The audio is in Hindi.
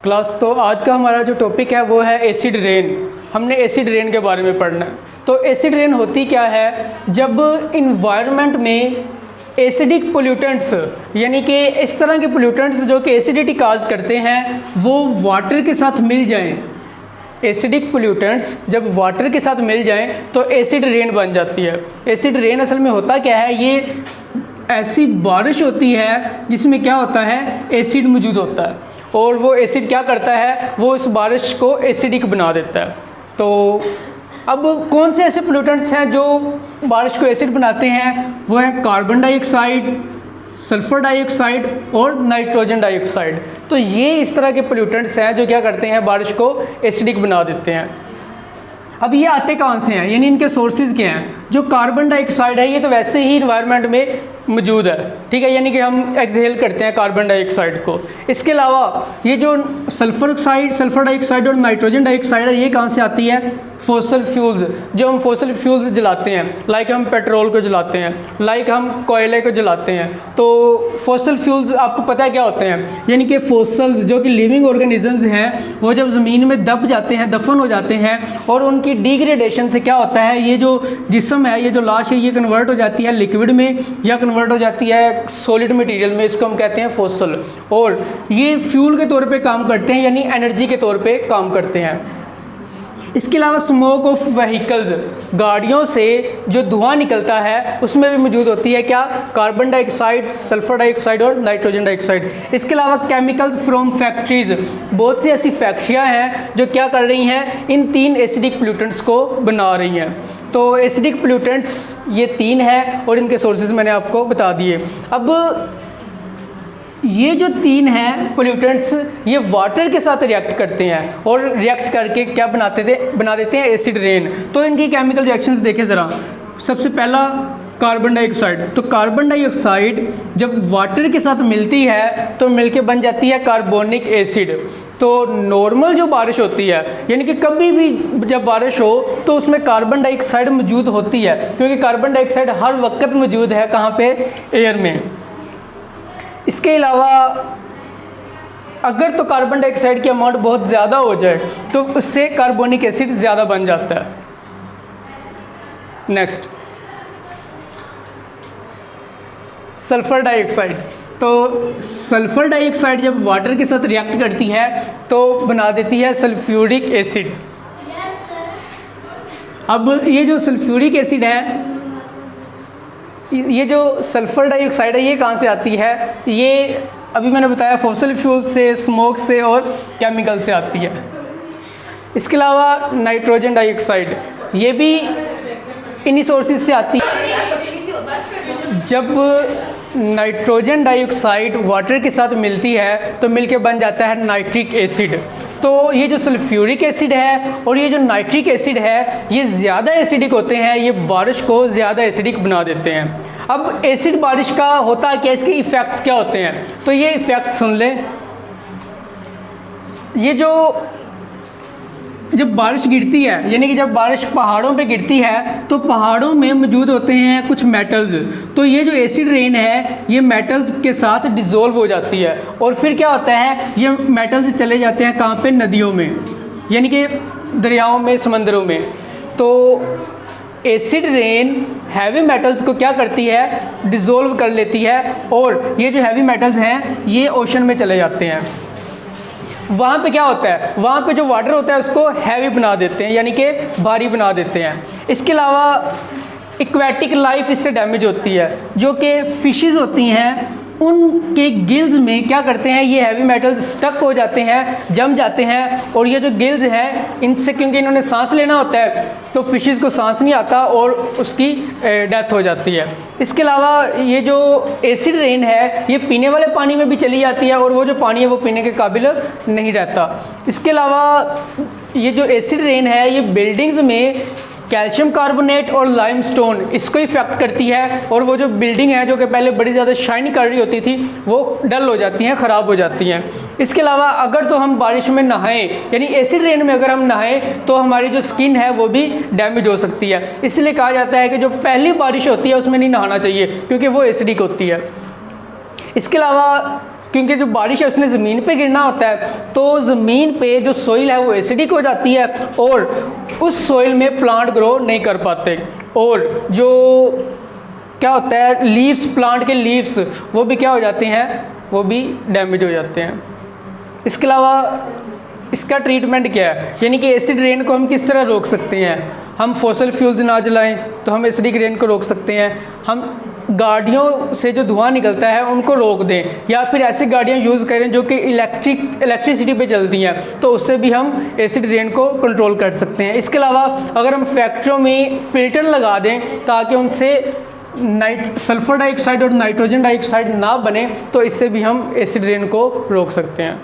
क्लास। तो आज का हमारा जो टॉपिक है वो है एसिड रेन। हमने एसिड रेन के बारे में पढ़ना है। तो एसिड रेन होती क्या है, जब इन्वायरमेंट में एसिडिक पोल्यूटेंट्स यानी कि इस तरह के पोल्यूटेंट्स जो कि एसिडिटी काज करते हैं वो वाटर के साथ मिल जाएं। एसिडिक पोल्यूटेंट्स जब वाटर के साथ मिल जाएं तो एसिड रेन बन जाती है। एसिड रेन असल में होता क्या है, ये ऐसी बारिश होती है जिसमें क्या होता है, एसिड मौजूद होता है और वो एसिड क्या करता है, वो इस बारिश को एसिडिक बना देता है। तो अब कौन से ऐसे पोल्यूटेंट्स हैं जो बारिश को एसिड बनाते हैं, वो है कार्बन डाइऑक्साइड, सल्फ़र डाइऑक्साइड और नाइट्रोजन डाइऑक्साइड। तो ये इस तरह के पोल्यूटेंट्स हैं जो क्या करते हैं, बारिश को एसिडिक बना देते हैं। अब ये आते कहाँ से हैं, यानी इनके सोर्सेज क्या हैं। जो कार्बन डाइऑक्साइड है ये तो वैसे ही इन्वायरमेंट में मौजूद है, ठीक है, यानी कि हम एक्सहेल करते हैं कार्बन डाइऑक्साइड को। इसके अलावा ये जो सल्फ़र डाइऑक्साइड और नाइट्रोजन डाइऑक्साइड है, ये कहाँ से आती है, फॉसिल फ्यूल्स। जो हम फॉसिल फ्यूल्स जलाते हैं, लाइक हम पेट्रोल को जलाते हैं, लाइक हम कोयले को जलाते हैं। तो फॉसिल फ्यूल्स आपको पता है क्या होते हैं, यानी कि फॉसिल्स जो कि लिविंग ऑर्गेनिजम्स हैं वो जब ज़मीन में दब जाते हैं, दफन हो जाते हैं और उनकी डिग्रेडेशन से क्या होता है, ये जो जिस्म है, ये जो लाश है, ये कन्वर्ट हो जाती है लिक्विड में या कन्वर्ट हो जाती है सॉलिड मटेरियल में। इसको हम कहते हैं फॉसिल, और ये फ्यूल के तौर पे काम करते हैं, यानी एनर्जी के तौर पे काम करते हैं। इसके अलावा स्मोक ऑफ व्हीकल्स, गाड़ियों से जो धुआं निकलता है उसमें भी मौजूद होती है क्या, कार्बन डाइऑक्साइड, सल्फर डाइऑक्साइड और नाइट्रोजन डाइऑक्साइड। इसके अलावा केमिकल्स फ्रॉम फैक्ट्रीज, बहुत सी ऐसी फैक्ट्रियां हैं जो क्या कर रही हैं, इन तीन एसिडिक पोल्यूटेंट्स को बना रही हैं। तो एसिडिक पोल्यूटेंट्स ये तीन हैं और इनके सोर्सेज मैंने आपको बता दिए। अब ये जो तीन हैं पोल्यूटेंट्स, ये वाटर के साथ रिएक्ट करते हैं और रिएक्ट करके क्या बना देते हैं एसिड रेन। तो इनकी केमिकल रिएक्शंस देखें ज़रा। सबसे पहला कार्बन डाइऑक्साइड। तो कार्बन डाइऑक्साइड जब वाटर के साथ मिलती है तो मिलके बन जाती है कार्बोनिक एसिड। तो नॉर्मल जो बारिश होती है, यानी कि कभी भी जब बारिश हो तो उसमें कार्बन डाइऑक्साइड मौजूद होती है, क्योंकि कार्बन डाइऑक्साइड हर वक्त मौजूद है कहाँ पे, एयर में। इसके अलावा अगर तो कार्बन डाइऑक्साइड की अमाउंट बहुत ज़्यादा हो जाए तो उससे कार्बोनिक एसिड ज़्यादा बन जाता है। Next, sulphur dioxide. तो सल्फ़र डाइऑक्साइड जब वाटर के साथ रिएक्ट करती है तो बना देती है सल्फ्यूरिक एसिड। अब ये जो सल्फ्यूरिक एसिड है, ये जो सल्फ़र डाइऑक्साइड है, ये कहाँ से आती है, ये अभी मैंने बताया फॉसिल फ्यूल से, स्मोक से और केमिकल से आती है। इसके अलावा नाइट्रोजन डाइऑक्साइड, ये भी इन्हीं सोर्सेज से आती है। जब नाइट्रोजन डाइऑक्साइड वाटर के साथ मिलती है तो मिलके बन जाता है नाइट्रिक एसिड। तो ये जो सल्फ्यूरिक एसिड है और ये जो नाइट्रिक एसिड है, ये ज़्यादा एसिडिक होते हैं, ये बारिश को ज़्यादा एसिडिक बना देते हैं। अब एसिड बारिश का होता क्या, इसके इफ़ेक्ट्स क्या होते हैं, तो ये इफ़ेक्ट्स सुन लें। ये जो जब बारिश गिरती है, यानी कि जब बारिश पहाड़ों पे गिरती है तो पहाड़ों में मौजूद होते हैं कुछ मेटल्स। तो ये जो एसिड रेन है ये मेटल्स के साथ डिज़ोल्व हो जाती है और फिर क्या होता है, ये मेटल्स चले जाते हैं कहाँ पे, नदियों में, यानी कि दरियाओं में, समंदरों में। तो एसिड रेन हैवी मेटल्स को क्या करती है, डिज़ोल्व कर लेती है और ये जो हैवी मेटल्स हैं ये ओशन में चले जाते हैं। वहाँ पे क्या होता है, वहाँ पे जो वाटर होता है उसको हैवी बना देते हैं, यानी कि भारी बना देते हैं। इसके अलावा एक्वेटिक लाइफ इससे डैमेज होती है। जो कि फिशेस होती हैं उनके गिल्स में क्या करते हैं, ये हैवी मेटल्स स्टक हो जाते हैं, जम जाते हैं, और ये जो गिल्स हैं इनसे, क्योंकि इन्होंने सांस लेना होता है तो फिशेस को सांस नहीं आता और उसकी डेथ हो जाती है। इसके अलावा ये जो एसिड रेन है ये पीने वाले पानी में भी चली जाती है और वो जो पानी है वो पीने के काबिल नहीं रहता। इसके अलावा ये जो एसिड रेन है ये बिल्डिंग्स में कैल्शियम कार्बोनेट और लाइमस्टोन इसको इफेक्ट करती है और वो जो बिल्डिंग है जो कि पहले बड़ी ज़्यादा शाइन कर रही होती थी वो डल हो जाती हैं, ख़राब हो जाती हैं। इसके अलावा अगर तो हम बारिश में नहाएं, यानी एसिड रेन में अगर हम नहाएं तो हमारी जो स्किन है वो भी डैमेज हो सकती है। इसलिए कहा जाता है कि जो पहली बारिश होती है उसमें नहीं नहाना चाहिए क्योंकि वो एसिडिक होती है। इसके अलावा क्योंकि जो बारिश है उसने ज़मीन पे गिरना होता है, तो ज़मीन पे जो सोइल है वो एसिडिक हो जाती है और उस सोइल में प्लांट ग्रो नहीं कर पाते, और जो क्या होता है लीव्स, प्लांट के लीव्स वो भी क्या हो जाते हैं, वो भी डैमेज हो जाते हैं। इसके अलावा इसका ट्रीटमेंट क्या है, यानी कि एसिड रेन को हम किस तरह रोक सकते हैं। हम फॉसिल फ्यूल्स ना जलाएं तो हम एसिडिक रेन को रोक सकते हैं। हम गाड़ियों से जो धुआं निकलता है उनको रोक दें, या फिर ऐसी गाड़ियाँ यूज़ करें जो कि इलेक्ट्रिसिटी पे चलती हैं, तो उससे भी हम एसिड रेन को कंट्रोल कर सकते हैं। इसके अलावा अगर हम फैक्ट्रियों में फ़िल्टर लगा दें ताकि उनसे सल्फ़र डाइऑक्साइड और नाइट्रोजन डाइऑक्साइड ना बने, तो इससे भी हम एसिड रेन को रोक सकते हैं।